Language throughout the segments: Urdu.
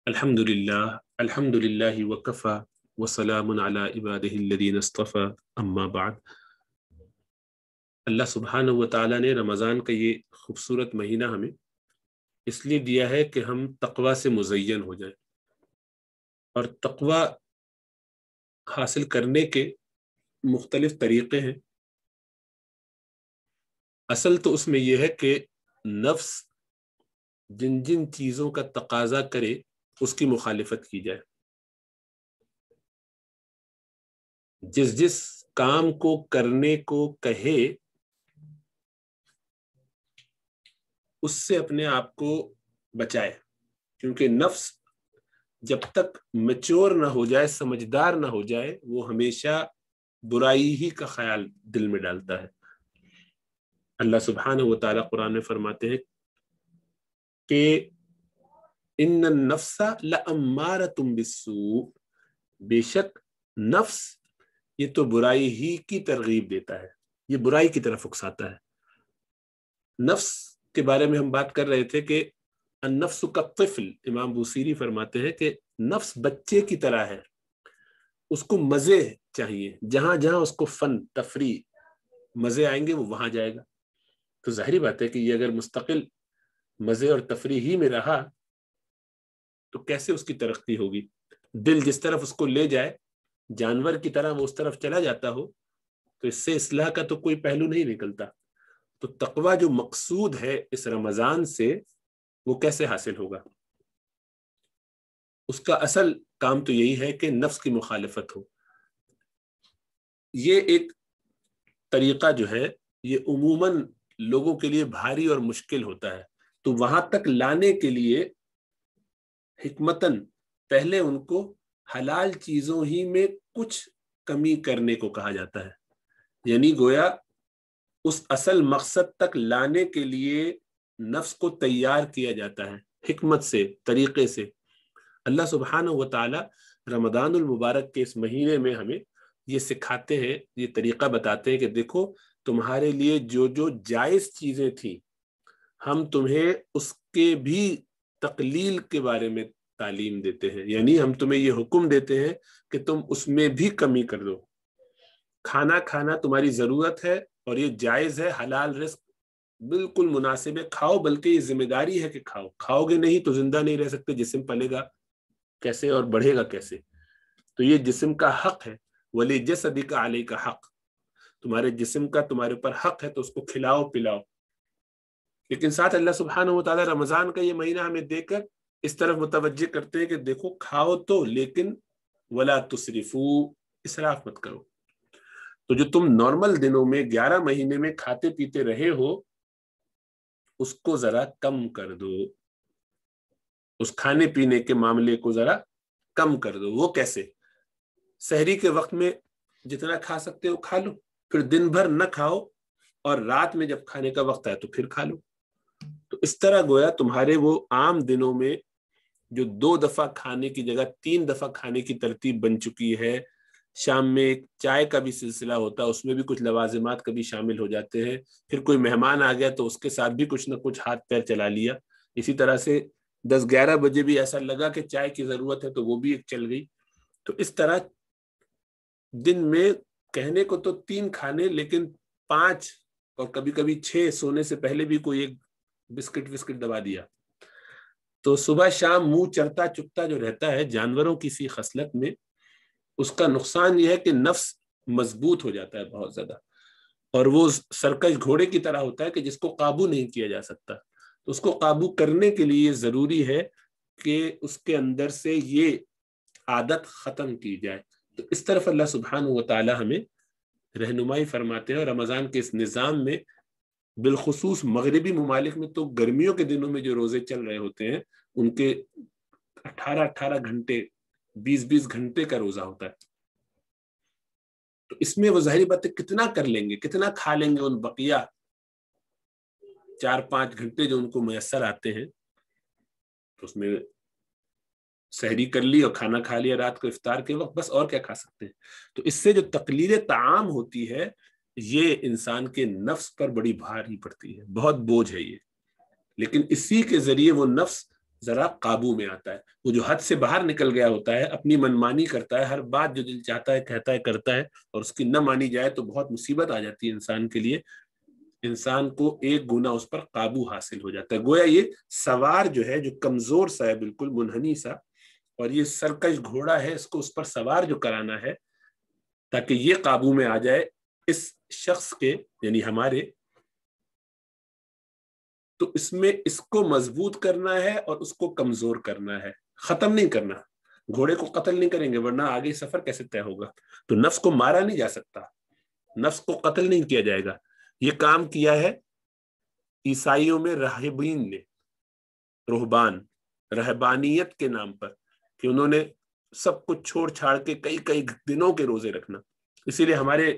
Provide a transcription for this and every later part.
الحمد للہ وکفا وسلام علی عبادہ الذین اصطفى اما بعد۔ اللہ سبحانہ و تعالیٰ نے رمضان کا یہ خوبصورت مہینہ ہمیں اس لیے دیا ہے کہ ہم تقوی سے مزین ہو جائیں، اور تقوی حاصل کرنے کے مختلف طریقے ہیں۔ اصل تو اس میں یہ ہے کہ نفس جن جن چیزوں کا تقاضا کرے اس کی مخالفت کی جائے، جس جس کام کو کرنے کو کہے اس سے اپنے آپ کو بچائے، کیونکہ نفس جب تک میچور نہ ہو جائے، سمجھدار نہ ہو جائے، وہ ہمیشہ برائی ہی کا خیال دل میں ڈالتا ہے۔ اللہ سبحانہ و تعالیٰ قرآن میں فرماتے ہیں کہ ان النفس لامارۃ بالسوء، بے شک نفس یہ تو برائی ہی کی ترغیب دیتا ہے، یہ برائی کی طرف اکساتا ہے۔ نفس کے بارے میں ہم بات کر رہے تھے کہ النفس کالطفل، امام بوصیری فرماتے ہیں کہ نفس بچے کی طرح ہے، اس کو مزے چاہیے، جہاں جہاں اس کو فن تفریح مزے آئیں گے وہ وہاں جائے گا۔ تو ظاہری بات ہے کہ یہ اگر مستقل مزے اور تفریح ہی میں رہا تو کیسے اس کی ترقی ہوگی؟ دل جس طرف اس کو لے جائے، جانور کی طرح وہ اس طرف چلا جاتا ہو، تو اس سے اصلاح کا تو کوئی پہلو نہیں نکلتا۔ تو تقوی جو مقصود ہے اس رمضان سے، وہ کیسے حاصل ہوگا؟ اس کا اصل کام تو یہی ہے کہ نفس کی مخالفت ہو۔ یہ ایک طریقہ جو ہے یہ عموماً لوگوں کے لیے بھاری اور مشکل ہوتا ہے، تو وہاں تک لانے کے لیے حکمتاً پہلے ان کو حلال چیزوں ہی میں کچھ کمی کرنے کو کہا جاتا ہے، یعنی گویا اس اصل مقصد تک لانے کے لیے نفس کو تیار کیا جاتا ہے حکمت سے، طریقے سے۔ اللہ سبحانہ و تعالی رمضان المبارک کے اس مہینے میں ہمیں یہ سکھاتے ہیں، یہ طریقہ بتاتے ہیں کہ دیکھو تمہارے لیے جو جو جائز چیزیں تھیں، ہم تمہیں اس کے بھی تقلیل کے بارے میں تعلیم دیتے ہیں، یعنی ہم تمہیں یہ حکم دیتے ہیں کہ تم اس میں بھی کمی کر دو۔ کھانا کھانا تمہاری ضرورت ہے اور یہ جائز ہے، حلال رزق بالکل مناسب ہے، کھاؤ، بلکہ یہ ذمہ داری ہے کہ کھاؤ، کھاؤ گے نہیں تو زندہ نہیں رہ سکتے، جسم پلے گا کیسے اور بڑھے گا کیسے؟ تو یہ جسم کا حق ہے، وَلِجَسَدِكَ عَلَيْكَ حق، تمہارے جسم کا تمہارے اوپر حق ہے، تو اس کو کھلاؤ پلاؤ۔ لیکن ساتھ اللہ سبحانہ و تعالیٰ رمضان کا یہ مہینہ ہمیں دے کر اس طرف متوجہ کرتے ہیں کہ دیکھو کھاؤ تو، لیکن وَلَا تُسْرِفُوا، اسراف مت کرو۔ تو جو تم نارمل دنوں میں 11 مہینے میں کھاتے پیتے رہے ہو، اس کو ذرا کم کر دو، اس کھانے پینے کے معاملے کو ذرا کم کر دو۔ وہ کیسے؟ سحری کے وقت میں جتنا کھا سکتے ہو کھا لو، پھر دن بھر نہ کھاؤ، اور رات میں جب کھانے کا وقت آئے تو پھر کھا لو۔ تو اس طرح گویا تمہارے وہ عام دنوں میں جو 2 دفعہ کھانے کی جگہ 3 دفعہ کھانے کی ترتیب بن چکی ہے، شام میں ایک چائے کا بھی سلسلہ ہوتا ہے، اس میں بھی کچھ لوازمات کبھی شامل ہو جاتے ہیں، پھر کوئی مہمان آ گیا تو اس کے ساتھ بھی کچھ نہ کچھ ہاتھ پیر چلا لیا، اسی طرح سے 10-11 بجے بھی ایسا لگا کہ چائے کی ضرورت ہے تو وہ بھی ایک چل گئی۔ تو اس طرح دن میں کہنے کو تو 3 کھانے، لیکن 5 اور کبھی کبھی 6 سونے سے پہلے بھی کوئی ایک بسکٹ دبا دیا۔ تو صبح شام منہ چرتا چکتا جو رہتا ہے جانوروں کی سی خصلت میں، اس کا نقصان یہ ہے کہ نفس مضبوط ہو جاتا ہے بہت زیادہ، اور وہ سرکش گھوڑے کی طرح ہوتا ہے کہ جس کو قابو نہیں کیا جا سکتا۔ تو اس کو قابو کرنے کے لیے ضروری ہے کہ اس کے اندر سے یہ عادت ختم کی جائے۔ تو اس طرف اللہ سبحانہ و تعالی ہمیں رہنمائی فرماتے ہیں، اور رمضان کے اس نظام میں بالخصوص مغربی ممالک میں تو گرمیوں کے دنوں میں جو روزے چل رہے ہوتے ہیں، ان کے 18 گھنٹے 20 گھنٹے کا روزہ ہوتا ہے۔ تو اس میں وہ ظاہری بات ہے کتنا کر لیں گے، کتنا کھا لیں گے ان بقیہ 4-5 گھنٹے جو ان کو میسر آتے ہیں۔ تو اس میں سحری کر لی اور کھانا کھا لیا رات کو افطار کے وقت، بس اور کیا کھا سکتے ہیں؟ تو اس سے جو تقلیل طعام ہوتی ہے، یہ انسان کے نفس پر بڑی بھاری پڑتی ہے، بہت بوجھ ہے یہ۔ لیکن اسی کے ذریعے وہ نفس ذرا قابو میں آتا ہے. وہ جو حد سے باہر نکل گیا ہوتا ہے، اپنی منمانی کرتا ہے، ہر بات جو دل چاہتا ہے کہتا ہے کرتا ہے، اور اس کی نہ مانی جائے تو بہت مصیبت آ جاتی ہے انسان کے لیے. انسان کو ایک گنا اس پر قابو حاصل ہو جاتا ہے. گویا یہ سوار جو ہے، جو کمزور سا ہے، بالکل منحنی سا، اور یہ سرکش گھوڑا ہے، اس کو اس پر سوار جو کرانا ہے تاکہ یہ قابو میں آ جائے اس شخص کے، یعنی ہمارے، تو اس میں اس کو مضبوط کرنا ہے اور اس کو کمزور کرنا ہے، ختم نہیں کرنا. گھوڑے کو قتل نہیں کریں گے ورنہ آگے سفر کیسے طے ہوگا. تو نفس کو مارا نہیں جا سکتا، نفس کو قتل نہیں کیا جائے گا. یہ کام کیا ہے عیسائیوں میں راہبین نے، رہبان، رہبانیت کے نام پر، کہ انہوں نے سب کچھ چھوڑ چھاڑ کے کئی کئی دنوں کے روزے رکھنا. اسی لیے ہمارے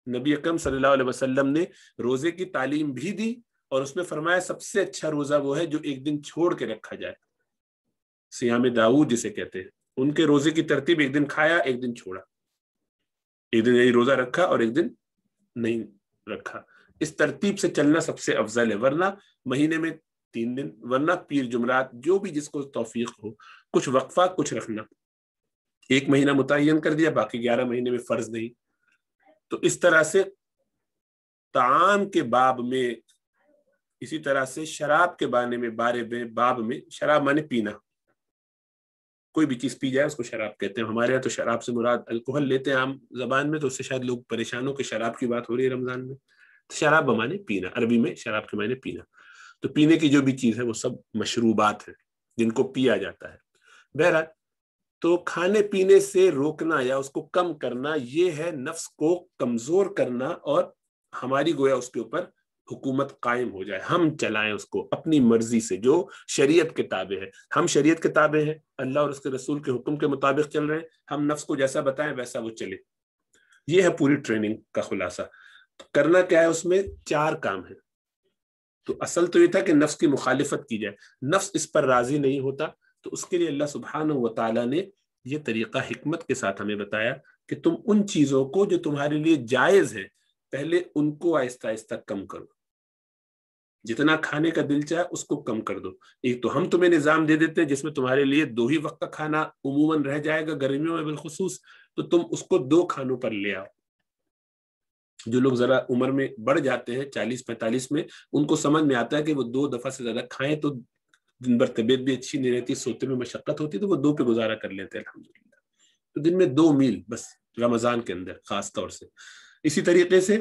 نبی اکرم صلی اللہ علیہ وسلم نے روزے کی تعلیم بھی دی، اور اس میں فرمایا سب سے اچھا روزہ وہ ہے جو ایک دن چھوڑ کے رکھا جائے، صیام داؤد جسے کہتے ہیں. ان کے روزے کی ترتیب ایک دن کھایا ایک دن چھوڑا، ایک دن یہی روزہ رکھا اور ایک دن نہیں رکھا. اس ترتیب سے چلنا سب سے افضل ہے، ورنہ مہینے میں 3 دن، ورنہ پیر جمعرات، جو بھی جس کو توفیق ہو، کچھ وقفہ کچھ رکھنا. 1 مہینہ متعین کر دیا، باقی 11 مہینے میں فرض نہیں. تو اس طرح سے طعام کے باب میں، اسی طرح سے شراب کے باب میں شراب مانے پینا، کوئی بھی چیز پی جائے اس کو شراب کہتے ہیں. ہمارے یہاں تو شراب سے مراد الکوہل لیتے ہیں عام زبان میں، تو اس سے شاید لوگ پریشان ہو کہ شراب کی بات ہو رہی ہے رمضان میں. تو شراب بمانے پینا، عربی میں شراب کے معنی پینا. تو پینے کی جو بھی چیز ہے وہ سب مشروبات ہیں جن کو پیا جاتا ہے. بہرحال تو کھانے پینے سے روکنا یا اس کو کم کرنا، یہ ہے نفس کو کمزور کرنا، اور ہماری گویا اس کے اوپر حکومت قائم ہو جائے، ہم چلائیں اس کو اپنی مرضی سے، جو شریعت کے تابع ہے. ہم شریعت کے تابع ہیں، اللہ اور اس کے رسول کے حکم کے مطابق چل رہے ہیں، ہم نفس کو جیسا بتائیں ویسا وہ چلے. یہ ہے پوری ٹریننگ کا خلاصہ. کرنا کیا ہے اس میں؟ 4 کام ہے. تو اصل تو یہ تھا کہ نفس کی مخالفت کی جائے. نفس اس پر راضی نہیں ہوتا، تو اس کے لیے اللہ سبحانہ و تعالیٰ نے یہ طریقہ حکمت کے ساتھ ہمیں بتایا کہ تم ان چیزوں کو جو تمہارے لیے جائز ہے پہلے ان کو آہستہ آہستہ کم کرو. جتنا کھانے کا دل چاہے اس کو کم کر دو. ایک تو ہم تمہیں نظام دے دیتے ہیں جس میں تمہارے لیے 2 ہی وقت کا کھانا عموماً رہ جائے گا، گرمیوں میں بالخصوص، تو تم اس کو 2 کھانوں پر لے آؤ. جو لوگ ذرا عمر میں بڑھ جاتے ہیں 40-45 میں، ان کو سمجھ میں آتا ہے کہ وہ 2 دفعہ سے زیادہ کھائیں تو دن بھر طبیعت بھی اچھی نہیں رہتی، سوتے میں مشقت ہوتی، تو وہ 2 پہ گزارا کر لیتے ہیں الحمدللہ. تو دن میں 2 میل بس، رمضان کے اندر خاص طور سے. اسی طریقے سے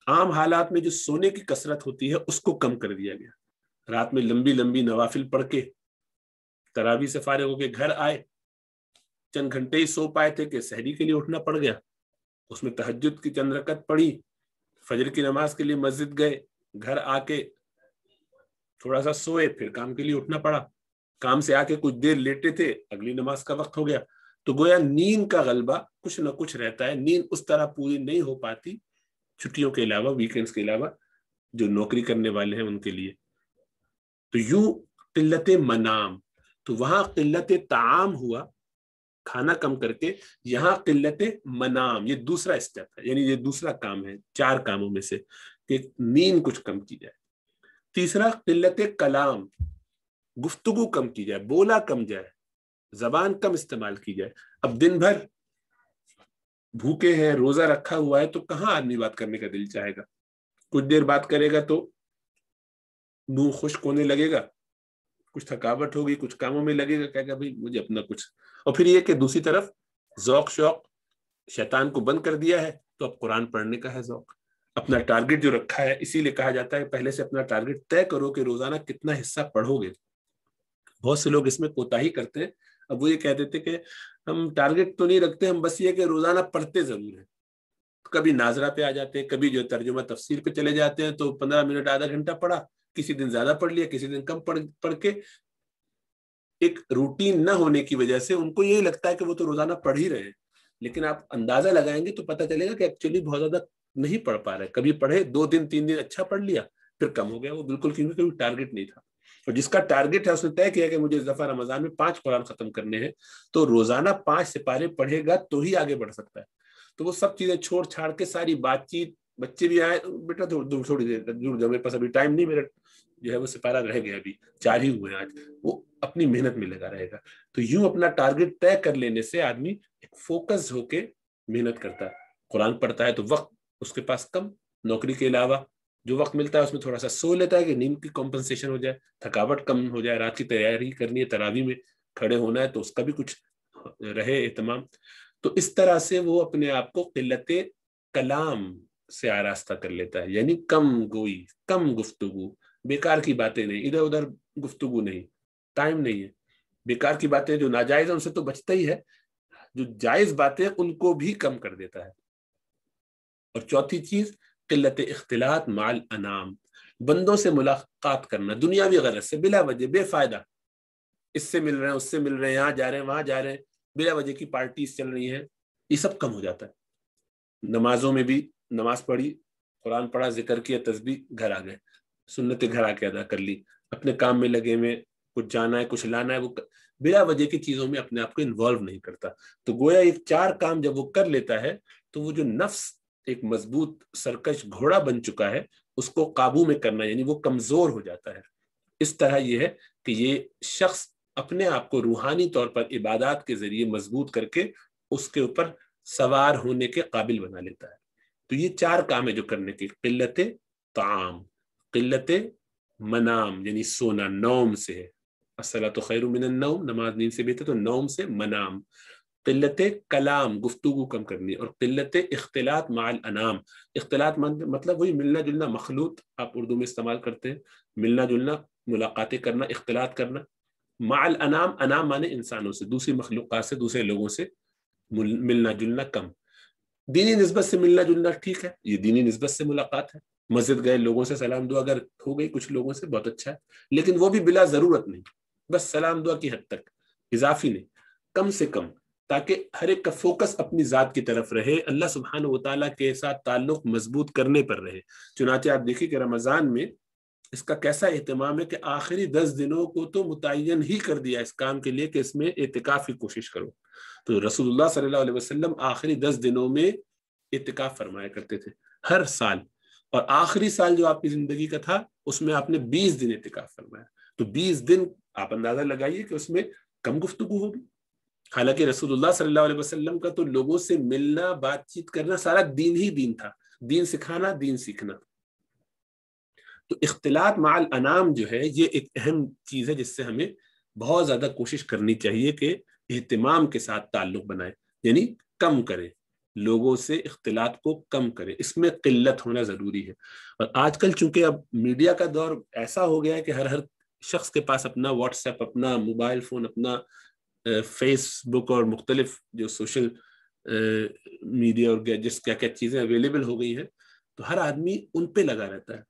عام حالات میں جو سونے کی کثرت ہوتی ہے اس کو کم کر دیا گیا. رات میں لمبی لمبی نوافل پڑھ کے تراویح سے فارغ ہو کے گھر آئے، چند گھنٹے ہی سو پائے تھے کہ سحری کے لیے اٹھنا پڑ گیا، اس میں تہجد کی چند رکعت پڑھی، فجر کی نماز کے لیے مسجد گئے، گھر آ کے تھوڑا سا سوئے، پھر کام کے لیے اٹھنا پڑا، کام سے آ کے کچھ دیر لیٹے تھے، اگلی نماز کا وقت ہو گیا. تو گویا نیند کا غلبہ کچھ نہ کچھ رہتا ہے. نیند اس طرح پوری نہیں ہو پاتی چھٹیوں کے علاوہ، ویکینڈز کے علاوہ، جو نوکری کرنے والے ہیں ان کے لیے. تو یوں قلت منام، تو وہاں قلت طعام ہوا کھانا کم کر کے، یہاں قلت منام، یہ دوسرا اسٹیپ ہے، یعنی یہ دوسرا کام ہے 4 کاموں میں سے کہ نیند کچھ کم کی جائے. تیسرا قلت کلام، گفتگو کم کی جائے، بولا کم جائے، زبان کم استعمال کی جائے. اب دن بھر بھوکے ہیں، روزہ رکھا ہوا ہے، تو کہاں آدمی بات کرنے کا دل چاہے گا؟ کچھ دیر بات کرے گا تو منہ خشک ہونے لگے گا، کچھ تھکاوٹ ہوگی، کچھ کاموں میں لگے گا، کہے گا بھائی مجھے اپنا کچھ. اور پھر یہ کہ دوسری طرف ذوق شوق شیطان کو بند کر دیا ہے، تو اب قرآن پڑھنے کا ہے ذوق. اپنا ٹارگٹ جو رکھا ہے، اسی لیے کہا جاتا ہے پہلے سے اپنا ٹارگٹ طے کرو کہ روزانہ کتنا حصہ پڑھو گے. بہت سے لوگ اس میں کوتاہی کرتے ہیں. اب وہ یہ کہہ دیتے کہ ہم ٹارگٹ تو نہیں رکھتے، ہم بس یہ کہ روزانہ پڑھتے ضرور ہیں. کبھی ناظرہ پہ آ جاتے ہیں، کبھی جو ترجمہ تفسیر پہ چلے جاتے ہیں، تو 15 منٹ آدھا گھنٹہ پڑھا، کسی دن زیادہ پڑھ لیا، کسی دن کم پڑھ کے ایک روٹین نہ ہونے کی وجہ سے ان کو یہی لگتا ہے کہ وہ تو روزانہ پڑھ ہی رہے ہیں. لیکن آپ اندازہ لگائیں گے تو پتہ چلے گا کہ ایکچولی بہت زیادہ نہیں پڑھ پا رہے. کبھی پڑھے 2 دن 3 دن اچھا پڑھ لیا، پھر کم ہو گیا، وہ بالکل کیونکہ ٹارگٹ نہیں تھا. اور جس کا ٹارگٹ ہے اس نے طے کیا کہ مجھے اس دفعہ رمضان میں 5 قرآن ختم کرنے ہیں، تو روزانہ 5 سپارے پڑھے گا تو ہی آگے بڑھ سکتا ہے. تو وہ سب چیزیں چھوڑ چھاڑ کے ساری بات چیت، بچے بھی آئے بیٹا تھوڑی دیر دور جاؤ، میرے پاس ابھی ٹائم نہیں، میرا جو ہے وہ سپارہ رہ گیا، ابھی 4 ہی ہوئے ہیں آج، وہ اپنی محنت میں لگا رہے گا. تو یوں اپنا ٹارگٹ طے کر لینے سے آدمی ایک فوکس ہو کے محنت کرتا ہے. قرآن پڑھتا ہے تو وقت اس کے پاس کم، نوکری کے علاوہ جو وقت ملتا ہے اس میں تھوڑا سا سو لیتا ہے کہ نیند کی کمپنسیشن ہو جائے، تھکاوٹ کم ہو جائے، رات کی تیاری کرنی ہے، تراویح میں کھڑے ہونا ہے تو اس کا بھی کچھ رہے اہتمام. تو اس طرح سے وہ اپنے آپ کو قلت کلام سے آراستہ کر لیتا ہے، یعنی کم گوئی، کم گفتگو، بیکار کی باتیں نہیں، ادھر ادھر گفتگو نہیں، ٹائم نہیں ہے. بیکار کی باتیں جو ناجائز ہیں ان سے تو بچتا ہی ہے، جو جائز باتیں ان کو بھی کم کر دیتا ہے. اور چوتھی چیز قلت اختلاط مع الانام، بندوں سے ملاقات کرنا دنیاوی غرض سے، بلا وجہ، بے فائدہ، اس سے مل رہے ہیں، اس سے مل رہے ہیں، یہاں جا رہے ہیں، وہاں جا رہے ہیں، بلا وجہ کی پارٹیز چل رہی ہیں، یہ سب کم ہو جاتا ہے. نمازوں میں بھی نماز پڑھی، قرآن پڑھا، ذکر کیا، تسبیح، گھر آ گئے، سنتیں گھر آ کے ادا کر لی، اپنے کام میں لگے میں، کچھ جانا ہے، کچھ لانا ہے، وہ بلا وجہ کی چیزوں میں اپنے آپ کو انوالو نہیں کرتا. تو گویا یہ 4 کام جب وہ کر لیتا ہے تو وہ جو نفس ایک مضبوط سرکش گھوڑا بن چکا ہے اس کو قابو میں کرنا، یعنی وہ کمزور ہو جاتا ہے. اس طرح یہ ہے کہ یہ شخص اپنے آپ کو روحانی طور پر عبادات کے ذریعے مضبوط کر کے اس کے اوپر سوار ہونے کے قابل بنا لیتا ہے. تو یہ 4 کام ہے جو کرنے کی: قلت طعام، قلت منام یعنی سونا، نوم سے ہے، الصلاۃ خیر من النوم، نماز نیند سے بہتر، تو نوم سے منام. قلت کلام، گفتگو کم کرنی، اور قلت اختلاط مع الانام. اختلاط مطلب وہی ملنا جلنا، مخلوط آپ اردو میں استعمال کرتے ہیں، ملنا جلنا، ملاقاتیں کرنا، اختلاط کرنا. مع الانام، انام مانے انسانوں سے، دوسری مخلوقات سے، دوسرے لوگوں سے ملنا جلنا کم. دینی نسبت سے ملنا جلنا ٹھیک ہے، یہ دینی نسبت سے ملاقات ہے، مسجد گئے، لوگوں سے سلام دعا اگر ہو گئی کچھ لوگوں سے، بہت اچھا ہے، لیکن وہ بھی بلا ضرورت نہیں، بس سلام دعا کی حد تک، اضافی نہیں، کم سے کم، تاکہ ہر ایک کا فوکس اپنی ذات کی طرف رہے، اللہ سبحانہ و تعالیٰ کے ساتھ تعلق مضبوط کرنے پر رہے. چنانچہ آپ دیکھیں کہ رمضان میں اس کا کیسا اہتمام ہے کہ آخری 10 دنوں کو تو متعین ہی کر دیا اس کام کے لیے کہ اس میں اعتکاف کی کوشش کرو. تو رسول اللہ صلی اللہ علیہ وسلم آخری 10 دنوں میں اعتکاف فرمایا کرتے تھے ہر سال، اور آخری سال جو آپ کی زندگی کا تھا اس میں آپ نے 20 دن اعتکاف فرمایا. تو 20 دن آپ اندازہ لگائیے کہ اس میں کم گفتگو ہوگی. حالانکہ رسول اللہ صلی اللہ علیہ وسلم کا تو لوگوں سے ملنا، بات چیت کرنا، سارا دین ہی دین تھا، دین سکھانا، دین سیکھنا. تو اختلاط مع الانام جو ہے یہ ایک اہم چیز ہے جس سے ہمیں بہت زیادہ کوشش کرنی چاہیے کہ اہتمام کے ساتھ تعلق بنائے، یعنی کم کرے، لوگوں سے اختلاط کو کم کرے، اس میں قلت ہونا ضروری ہے. اور آج کل چونکہ اب میڈیا کا دور ایسا ہو گیا ہے کہ ہر شخص کے پاس اپنا واٹس ایپ، اپنا موبائل فون، اپنا فیس بک اور مختلف جو سوشل میڈیا اور گیجٹس کیا کیا چیزیں اویلیبل ہو گئی ہیں، تو ہر آدمی ان پہ لگا رہتا ہے،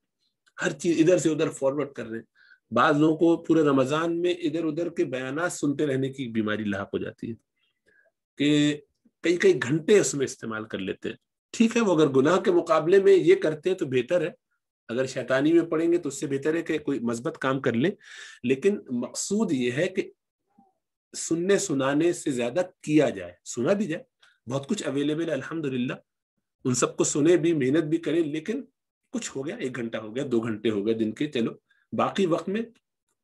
ہر چیز ادھر سے ادھر فارورڈ کر رہے ہیں. بعض لوگوں کو پورے رمضان میں ادھر ادھر کے بیانات سنتے رہنے کی بیماری لاحق ہو جاتی ہے کہ کئی کئی گھنٹے اس میں استعمال کر لیتے ہیں. ٹھیک ہے، وہ اگر گناہ کے مقابلے میں یہ کرتے ہیں تو بہتر ہے، اگر شیطانی میں پڑیں گے تو اس سے بہتر ہے کہ کوئی مثبت کام کر لیں. لیکن مقصود یہ ہے کہ سننے سنانے سے زیادہ کیا جائے، سنا بھی جائے، بہت کچھ اویلیبل ہے الحمدللہ، ان سب کو سنے بھی، محنت بھی کریں، لیکن کچھ ہو گیا، 1 گھنٹہ ہو گیا، 2 گھنٹے ہو گئے دن کے، چلو باقی وقت میں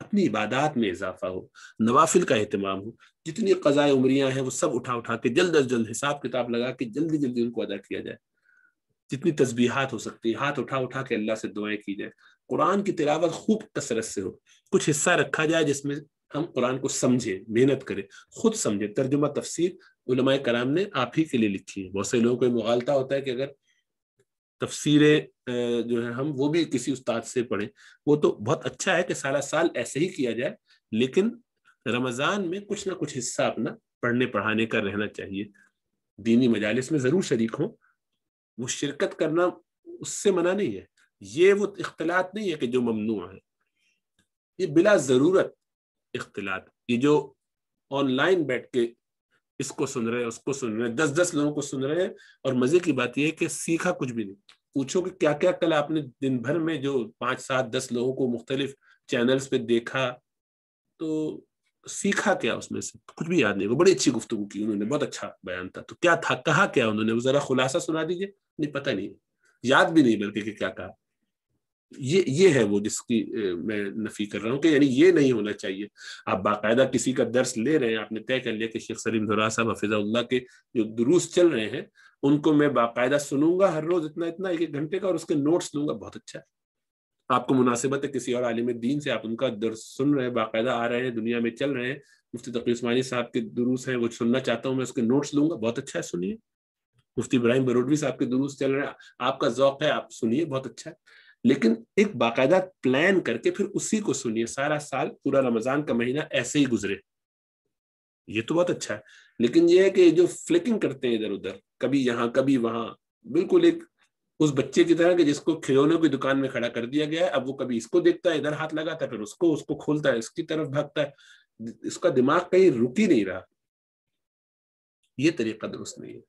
اپنی عبادات میں اضافہ ہو، نوافل کا اہتمام ہو، جتنی قضائے عمریاں ہیں وہ سب اٹھا کے جلد از جلد حساب کتاب لگا کے جلدی جلدی ان کو ادا کیا جائے. جتنی تسبیحات ہو سکتی، ہاتھ اٹھا کے اللہ سے دعائیں کی جائے. قرآن کی تلاوت خوب کثرت سے ہو، کچھ حصہ رکھا جائے جس میں ہم قرآن کو سمجھے، محنت کرے، خود سمجھے. ترجمہ تفسیر علماء کرام نے آپ ہی کے لیے لکھی ہے. بہت سے لوگوں کو مغالطہ ہوتا ہے کہ اگر تفسیریں جو ہے ہم وہ بھی کسی استاد سے پڑھیں، وہ تو بہت اچھا ہے کہ سالہ سال ایسے ہی کیا جائے، لیکن رمضان میں کچھ نہ کچھ حصہ اپنا پڑھنے پڑھانے کا رہنا چاہیے. دینی مجالس میں ضرور شریک ہوں، وہ شرکت کرنا اس سے منع نہیں ہے، یہ وہ اختلاط نہیں ہے کہ جو ممنوع ہے، یہ بلا ضرورت اختلاط، یہ جو آن لائن بیٹھ کے اس کو سن رہے ہیں، اس کو سن رہے ہیں، 10 لوگوں کو سن رہے ہیں، اور مزے کی بات یہ ہے کہ سیکھا کچھ بھی نہیں. پوچھو کہ کیا کیا کل آپ نے دن بھر میں جو 5 7 10 لوگوں کو مختلف چینلز پہ دیکھا، تو سیکھا کیا اس میں سے؟ کچھ بھی یاد نہیں. وہ بڑی اچھی گفتگو کی انہوں نے، بہت اچھا بیان تھا، تو کیا تھا، کہا کیا انہوں نے، وہ ذرا خلاصہ سنا دیجئے. نہیں، پتہ نہیں، یاد بھی نہیں بلکہ کہ کیا کہا. یہ ہے وہ جس کی میں نفی کر رہا ہوں کہ یعنی یہ نہیں ہونا چاہیے. آپ باقاعدہ کسی کا درس لے رہے ہیں, آپ نے طے کر لیا کہ شیخ سلیم دھرا صاحب حفظہ اللہ کے جو دروس چل رہے ہیں ان کو میں باقاعدہ سنوں گا ہر روز اتنا 1 گھنٹے کا, اور اس کے نوٹس لوں گا, بہت اچھا ہے. آپ کو مناسبت ہے کسی اور عالم دین سے, آپ ان کا درس سن رہے ہیں, باقاعدہ آ رہے ہیں, دنیا میں چل رہے ہیں, مفتی تقی عثمانی صاحب کے دروس ہیں وہ سننا چاہتا ہوں, میں اس کے نوٹس لوں گا, بہت اچھا ہے, سنیے. مفتی ابراہیم بروڈوی صاحب کے دروس چل رہے ہیں, آپ کا ذوق ہے, آپ سنیے, بہت اچھا ہے. لیکن ایک باقاعدہ پلان کر کے پھر اسی کو سنیے, سارا سال پورا رمضان کا مہینہ ایسے ہی گزرے, یہ تو بہت اچھا ہے. لیکن یہ ہے کہ جو فلکنگ کرتے ہیں ادھر ادھر, کبھی یہاں کبھی وہاں, بالکل ایک اس بچے کی طرح کہ جس کو کھلونے کی دکان میں کھڑا کر دیا گیا ہے, اب وہ کبھی اس کو دیکھتا ہے, ادھر ہاتھ لگاتا ہے, پھر اس کو کھولتا ہے, اس کی طرف بھاگتا ہے, اس کا دماغ کہیں رک ہی نہیں رہا. یہ طریقہ درست نہیں ہے.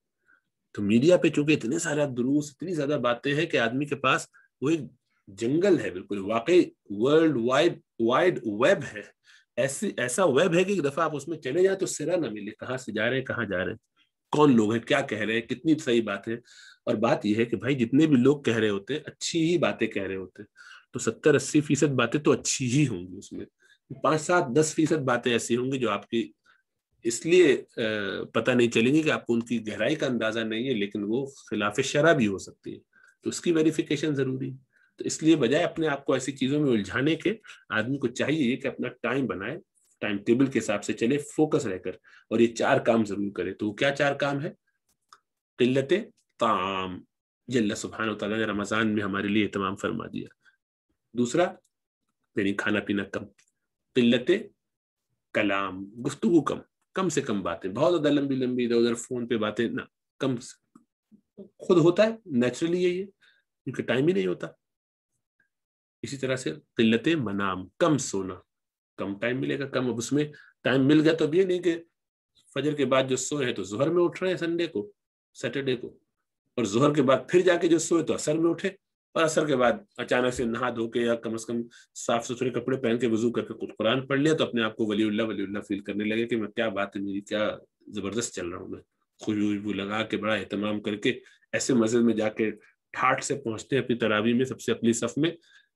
تو میڈیا پہ چونکہ اتنے سارے دروس, اتنی زیادہ باتیں ہیں کہ آدمی کے پاس وہ ایک جنگل ہے, بالکل واقعی ورلڈ وائڈ ویب ہے, ایسا ویب ہے کہ ایک دفعہ آپ اس میں چلے جائیں تو سرا نہ ملے, کہاں سے جا رہے ہیں, کہاں جا رہے ہیں, کون لوگ ہیں, کیا کہہ رہے ہیں, کتنی صحیح بات ہے. اور بات یہ ہے کہ بھائی جتنے بھی لوگ کہہ رہے ہوتے ہیں اچھی ہی باتیں کہہ رہے ہوتے ہیں, تو 70-80% باتیں تو اچھی ہی ہوں گی, اس میں 5-7-10% باتیں ایسی ہوں گی جو آپ کی اس لیے پتہ نہیں چلیں گی کہ آپ کو ان کی گہرائی کا اندازہ نہیں ہے, لیکن وہ خلاف شرع بھی ہو سکتی ہے, تو اس کی ویریفیکیشن ضروری ہے. تو اس لیے بجائے اپنے آپ کو ایسی چیزوں میں الجھانے کے, آدمی کو چاہیے کہ اپنا ٹائم بنائے, ٹائم ٹیبل کے حساب سے چلے, فوکس رہ کر, اور یہ 4 کام ضرور کرے. تو وہ کیا 4 کام ہے؟ قلت طعام, یہ اللہ سبحانہ وتعالیٰ نے رمضان میں ہمارے لیے اہتمام فرما دیا. دوسرا یعنی کھانا پینا کم. قلت کلام, گفتگو کم سے کم باتیں, بہت زیادہ لمبی ادھر ادھر فون پہ باتیں نہ, کم خود ہوتا ہے نیچرلی یہی ہے, کیونکہ ٹائم ہی نہیں ہوتا. اسی طرح سے قلت منام, کم سونا, کم ٹائم ملے گا, کم. اب اس میں ٹائم مل گیا تو اب یہ نہیں کہ فجر کے بعد جو سوئے ہیں تو ظہر میں اٹھ رہے ہیں سنڈے کو, سیٹرڈے کو, اور ظہر کے بعد پھر جا کے جو سوئے تو عصر میں اٹھے, اور عصر کے بعد اچانک سے نہا دھو کے یا کم از کم صاف ستھرے کپڑے پہن کے وضو کر کے کچھ قرآن پڑھ لیا, تو اپنے آپ کو ولی اللہ فیل کرنے لگے کہ میں کیا بات ہے میری, کیا زبردست چل رہا ہوں میں, خوشبو لگا کے بڑا اہتمام کر کے ایسے مسجد میں جا کے ٹھاٹ سے پہنچتے ہیں اپنی تراویح میں سب سے اپنی صف میں,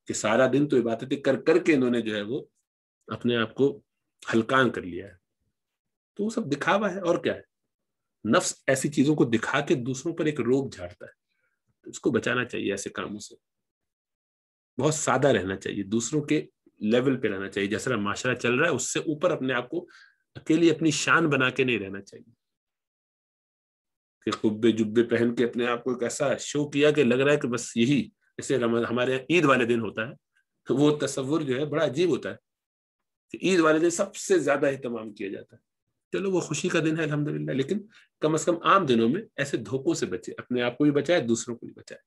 کہ سارا دن تو عبادتیں کر کے انہوں نے جو ہے وہ اپنے آپ کو ہلکان کر لیا ہے. تو وہ سب دکھاوا ہے, اور کیا ہے. نفس ایسی چیزوں کو دکھا کے دوسروں پر ایک روب جھاڑتا ہے, اس کو بچانا چاہیے ایسے کاموں سے. بہت سادہ رہنا چاہیے, دوسروں کے لیول پہ رہنا چاہیے, جیسا معاشرہ چل رہا ہے اس سے اوپر اپنے آپ کو اکیلی اپنی شان بنا کے نہیں رہنا چاہیے, کہ قبے جبے پہن کے اپنے آپ کو ایک ایسا شو کیا کہ لگ رہا ہے کہ بس یہی, جیسے ہمارے عید والے دن ہوتا ہے, تو وہ تصور جو ہے بڑا عجیب ہوتا ہے کہ عید والے دن سب سے زیادہ اہتمام کیا جاتا ہے. چلو وہ خوشی کا دن ہے الحمدللہ, لیکن کم از کم عام دنوں میں ایسے دھوکوں سے بچے, اپنے آپ کو بھی بچائے, دوسروں کو بھی بچائے.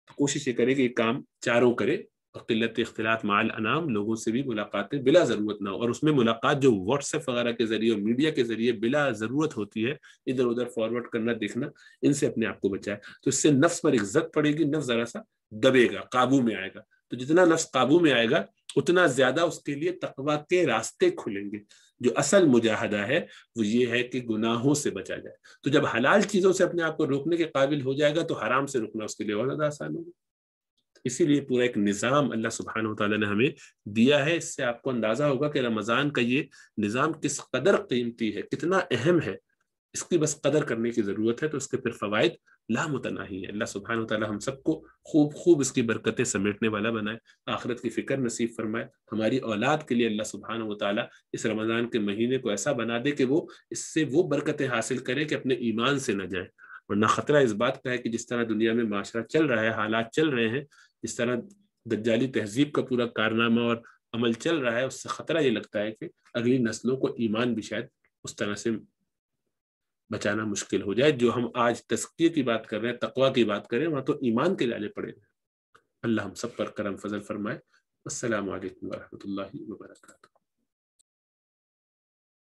تو کوشش یہ کرے کہ یہ کام 4 کرے, اور قلت اختلاط مع الانام, لوگوں سے بھی ملاقاتیں بلا ضرورت نہ ہو, اور اس میں ملاقات جو واٹس ایپ وغیرہ کے ذریعے اور میڈیا کے ذریعے بلا ضرورت ہوتی ہے, ادھر ادھر فارورڈ کرنا دیکھنا, ان سے اپنے آپ کو بچائے. تو اس سے نفس پر ایک زد پڑے گی, نفس ذرا سا دبے گا, قابو میں آئے گا. تو جتنا نفس قابو میں آئے گا اتنا زیادہ اس کے لیے تقویٰ کے راستے کھلیں گے. جو اصل مجاہدہ ہے وہ یہ ہے کہ گناہوں سے بچا جائے. تو جب حلال چیزوں سے اپنے آپ کو روکنے کے قابل ہو جائے گا تو حرام سے روکنا اس کے لیے اور زیادہ آسان ہوگا. اسی لیے پورا ایک نظام اللہ سبحانہ وتعالیٰ نے ہمیں دیا ہے. اس سے آپ کو اندازہ ہوگا کہ رمضان کا یہ نظام کس قدر قیمتی ہے, کتنا اہم ہے. اس کی بس قدر کرنے کی ضرورت ہے, تو اس کے پھر فوائد لامتناہی ہیں. اللہ سبحانہ وتعالیٰ ہم سب کو خوب اس کی برکتیں سمیٹنے والا بنائے, آخرت کی فکر نصیب فرمائے. ہماری اولاد کے لیے اللہ سبحانہ وتعالیٰ اس رمضان کے مہینے کو ایسا بنا دے کہ وہ اس سے وہ برکتیں حاصل کرے کہ اپنے ایمان سے نہ جائیں. ورنہ خطرہ اس بات کا ہے کہ جس طرح دنیا میں معاشرہ چل رہا ہے, حالات چل رہے ہیں, جس طرح دجالی تہذیب کا پورا کارنامہ اور عمل چل رہا ہے, اس سے خطرہ یہ لگتا ہے کہ اگلی نسلوں کو ایمان بھی شاید اس طرح سے بچانا مشکل ہو جائے. جو ہم آج تزکیے کی بات کر رہے ہیں, تقویٰ کی بات کر رہے ہیں, وہاں تو ایمان کے لانے پڑے ہیں. اللہ ہم سب پر کرم فضل فرمائے. السلام علیکم ورحمۃ اللہ وبرکاتہ.